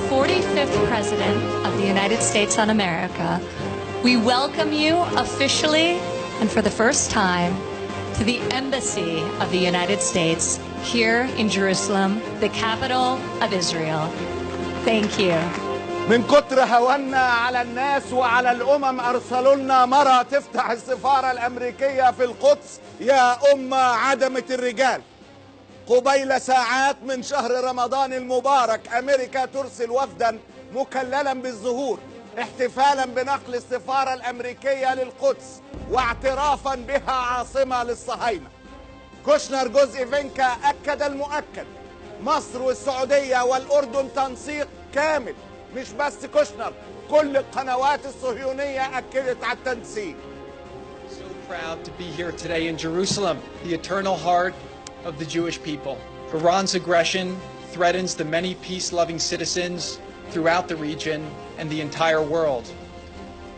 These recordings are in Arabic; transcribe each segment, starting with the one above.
45th President of the United States on America, we welcome you officially and for the first time to the Embassy of the United States here in Jerusalem, the capital of Israel. Thank you. من كتر هوانا على الناس وعلى الأمم أرسلوا لنا مرة تفتح السفارة الأمريكية في القدس يا أمة عدمة الرجال. قبيل ساعات من شهر رمضان المبارك أمريكا ترسل وفدا مكللا بالزهور احتفالا بنقل السفارة الأمريكية للقدس واعترافا بها عاصمة للصهاينة. كوشنر جوز إيفنكا أكد المؤكد، مصر والسعودية والأردن تنسيق كامل. مش بس كوشنر، كل القنوات الصهيونية أكدت على التنسيق. So proud to be here today in Jerusalem, the eternal heart of the Jewish people. Iran's aggression threatens the many peace-loving citizens throughout the region and the entire world.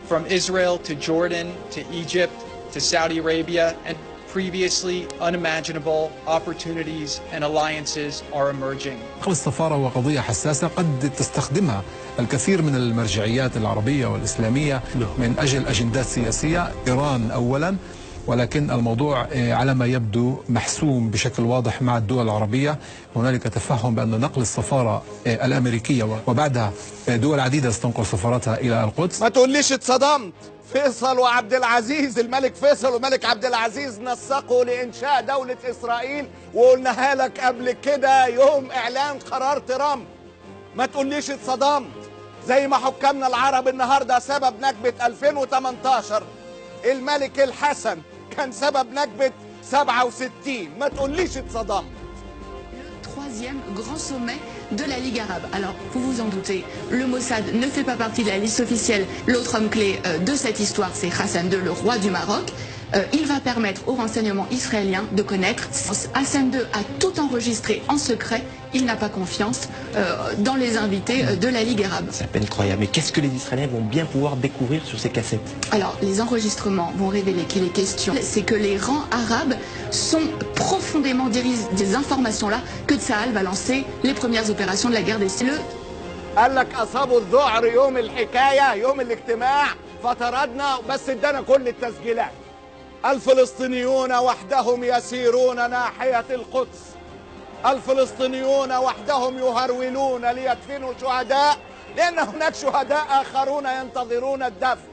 From Israel to Jordan to Egypt to Saudi Arabia, and previously unimaginable opportunities and alliances are emerging. السفارة وقضية حساسة قد تستخدمها الكثير من المرجعيات العربية والإسلامية من أجل أجندات سياسية، إيران أولا، ولكن الموضوع على ما يبدو محسوم بشكل واضح مع الدول العربية. هنالك تفهم بأن نقل السفارة الأمريكية وبعدها دول عديدة ستنقل سفارتها إلى القدس. ما تقوليش اتصدمت. فيصل وعبد العزيز، الملك فيصل وملك عبد العزيز نسقوا لإنشاء دولة إسرائيل، وقلناها لك قبل كده يوم إعلان قرار ترامب. ما تقوليش اتصدمت. زي ما حكامنا العرب النهارده سبب نكبة 2018 الملك الحسن كان سبب نكبة 67. ما تقوليش اتصدمت. Troisième grand sommet de la Ligue arabe. Alors, vous vous en doutez, le Mossad ne fait pas partie de la liste officielle. L'autre homme clé de cette histoire, c'est Hassan II, le roi du Maroc. Il va permettre aux renseignements israéliens de connaître. Hassan II a tout enregistré en secret. Il n'a pas confiance dans les invités de la Ligue arabe. C'est à peine croyable. Mais qu'est-ce que les Israéliens vont bien pouvoir découvrir sur ces cassettes? Alors, les enregistrements vont révéler qu'il est question, c'est que les rangs arabes sont profondément des informations-là que Tsahal va lancer les premières opérations de la guerre des Syriens. قال لك أصابوا الذعر يوم الحكاية يوم الاجتماع فطردنا، بس ادانا كل التسجيلات. الفلسطينيون وحدهم يسيرون ناحية القدس. الفلسطينيون وحدهم يهرولون ليدفنوا شهداء لأن هناك شهداء آخرون ينتظرون الدفن.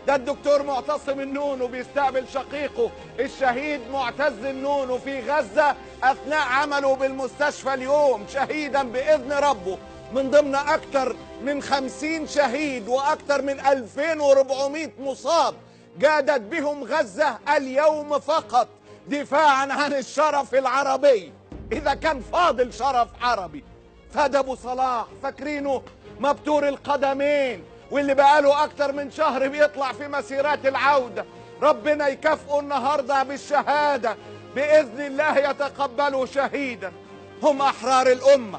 ده الدكتور معتصم النونو بيستقبل شقيقه الشهيد معتز النونو في غزة أثناء عمله بالمستشفى اليوم شهيدا بإذن ربه من ضمن أكثر من 50 شهيد وأكثر من 2400 مصاب جادت بهم غزة اليوم فقط دفاعا عن الشرف العربي. إذا كان فاضل شرف عربي فده أبو صلاح فاكرينه مبتور القدمين واللي بقاله أكتر من شهر بيطلع في مسيرات العودة، ربنا يكافئه النهاردة بالشهادة بإذن الله يتقبله شهيدا. هم أحرار الأمة.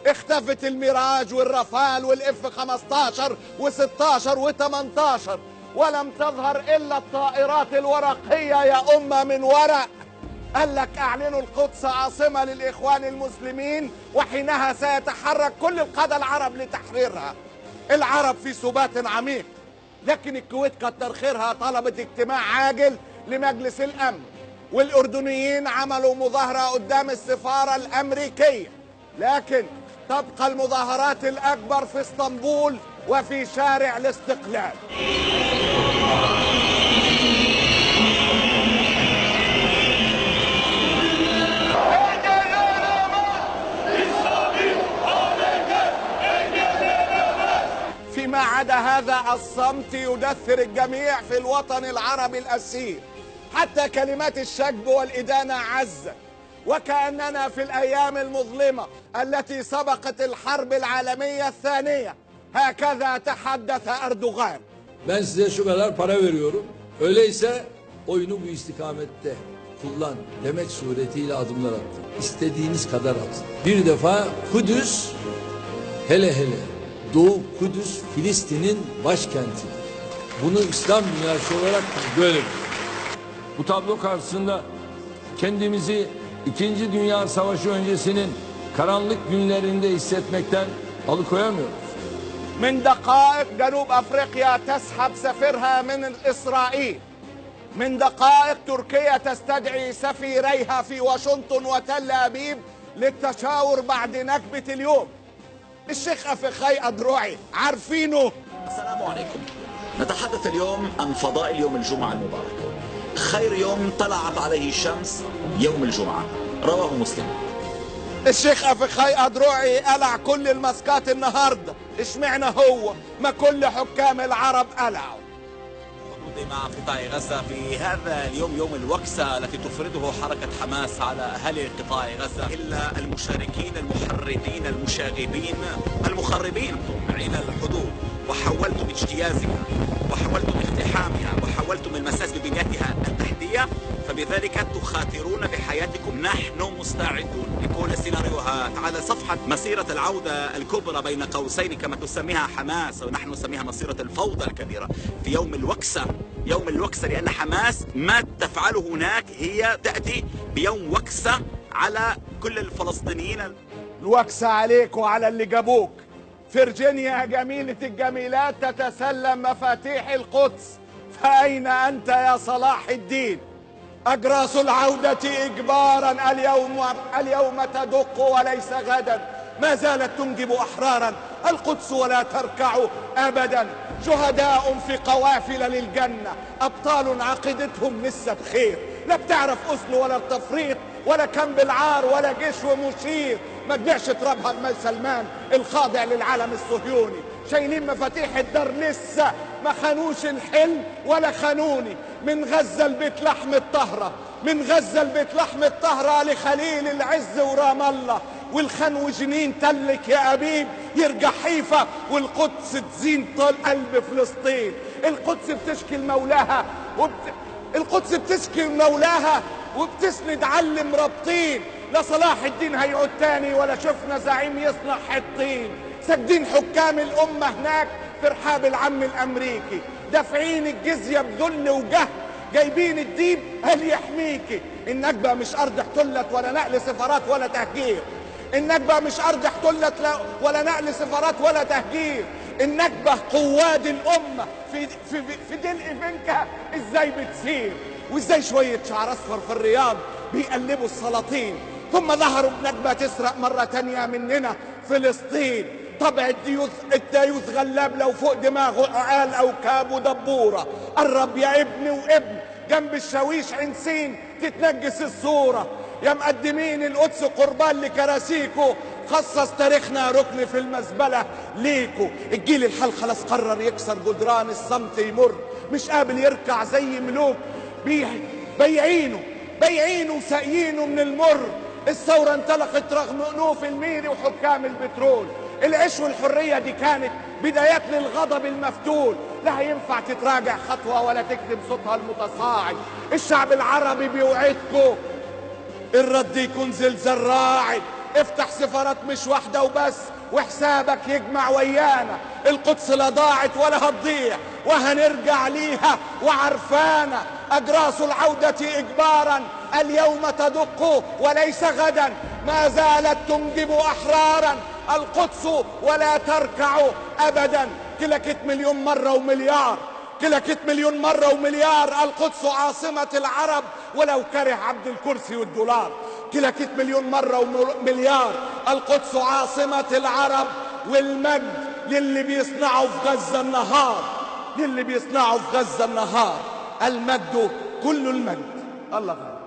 اختفت الميراج والرافال والإف 15 و16 و18 ولم تظهر إلا الطائرات الورقية يا أمة من ورق. قال لك أعلنوا القدس عاصمة للإخوان المسلمين وحينها سيتحرك كل القادة العرب لتحريرها. العرب في سبات عميق، لكن الكويت كتر خيرها طلبت اجتماع عاجل لمجلس الأمن، والأردنيين عملوا مظاهرة قدام السفارة الأمريكية، لكن تبقى المظاهرات الأكبر في اسطنبول وفي شارع الاستقلال. فيما عدا هذا الصمت يدثر الجميع في الوطن العربي الأسير. حتى كلمات الشجب والإدانة عزت، وكأننا في الأيام المظلمة التي سبقت الحرب العالمية الثانية. هكذا تحدث أردوغان. Ben size şu kadar para veriyorum. Öyleyse oyunu bu istikamette kullan demek suretiyle adımlar attım. İstediğiniz kadar atın. Bir defa Kudüs, hele Doğu Kudüs Filistin'in başkentidir. Bunu İslam dünyası olarak görelim. Bu tablo karşısında kendimizi 2. Dünya Savaşı öncesinin karanlık günlerinde hissetmekten Alıkoyamıyoruz. من دقائق جنوب افريقيا تسحب سفيرها من اسرائيل. من دقائق تركيا تستدعي سفيريها في واشنطن وتل ابيب للتشاور بعد نكبة اليوم. الشيخ أفخاي أدروعي عارفينه. السلام عليكم. نتحدث اليوم عن فضائل يوم الجمعة المبارك. خير يوم طلعت عليه الشمس يوم الجمعة، رواه مسلم. الشيخ أفخاي أدروعي قلع كل الماسكات النهاردة. اشمعنى هو؟ ما كل حكام العرب قلعوا. مع قطاع غزة في هذا اليوم، يوم الوكسة التي تفرضه حركة حماس على أهالي قطاع غزة، إلا المشاركين المحرضين المشاغبين المخربين طامعين الحدود، وحاولتم اجتيازها وحاولتم اقتحامها وحاولتم المساس ببنيتها التحتية، فبذلك تخاطرون بحياتكم. نحن مستعدون لكل السيناريوهات على صفحة مسيرة العودة الكبرى بين قوسين كما تسميها حماس، ونحن نسميها مسيرة الفوضى الكبيرة في يوم الوكسة. يوم الوكسة لأن حماس ما تفعله هناك هي تأتي بيوم وكسة على كل الفلسطينيين. الوكسة عليك وعلى اللي جابوك. فرجينيا جميلة الجميلات تتسلم مفاتيح القدس، فأين أنت يا صلاح الدين؟ أجراس العودة إجبارا اليوم تدق وليس غدا. ما زالت تنجب أحرارا القدس ولا تركع أبدا. شهداء في قوافل للجنة، أبطال عقيدتهم لسه بخير. لا بتعرف أصل ولا التفريط ولا كم بالعار ولا جيش ومشير. ما تبيعش ترابها المال سلمان الخاضع للعالم الصهيوني. شايلين مفاتيح الدار لسه ما خانوش الحلم ولا خانوني. من غزة البيت لحم الطهرة، من غزة البيت لحم الطهرة لخليل العز ورام الله، والخان وجنين تلك يا أبيب يرجع حيفا، والقدس تزين طال قلب فلسطين. القدس بتشكي لمولاها القدس بتشكي لمولاها وبتسند علم رابطين. لا صلاح الدين هيعود تاني ولا شفنا زعيم يصنع حطين. ساجدين حكام الأمة هناك في رحاب العم الأمريكي، دافعين الجزية بذل وجهد، جايبين الديب هل يحميكي. النكبة مش أرض احتلت ولا نقل سفارات ولا تهجير. النكبة مش أرض احتلت ولا نقل سفارات ولا تهجير. النكبة قواد الأمة في دلق فينكا ازاي بتسير، وازاي شوية شعر أصفر في الرياض بيقلبوا السلاطين. ثم ظهروا بنكبة تسرق مرة تانية مننا فلسطين. طبع الديوث غلاب لو فوق دماغه عقال أو كاب ودبورة. قرب يا ابني وابن جنب الشاويش عنسين تتنجس الصورة. يا مقدمين القدس قربان لكراسيكو، خصص تاريخنا ركن في المزبلة ليكو. الجيل الحال خلاص قرر يكسر جدران الصمت يمر، مش قابل يركع زي ملوك بيعينه وساقيينه من المر. الثورة انطلقت رغم أنوف الميري وحكام البترول. العيش والحرية دي كانت بدايات للغضب المفتول. لا هينفع تتراجع خطوة ولا تكتم صوتها المتصاعد. الشعب العربي بيوعدكم الرد يكون زلزال راعد. افتح سفارات مش واحدة وبس وحسابك يجمع ويانا. القدس لا ضاعت ولا هتضيع وهنرجع ليها وعرفانا. أجراس العودة إجبارا اليوم تدق وليس غدا. ما زالت تنجب أحرارا القدس ولا تركع أبدا. كلكت مليون مرة ومليار، كلكت مليون مرة ومليار. القدس عاصمة العرب ولو كره عبد الكرسي والدولار. كلكت مليون مرة ومليار. القدس عاصمة العرب والمجد للي بيصنعوا في غزة النهار، للي بيصنعوا في غزة النهار. المجد كل المجد. الله غالب.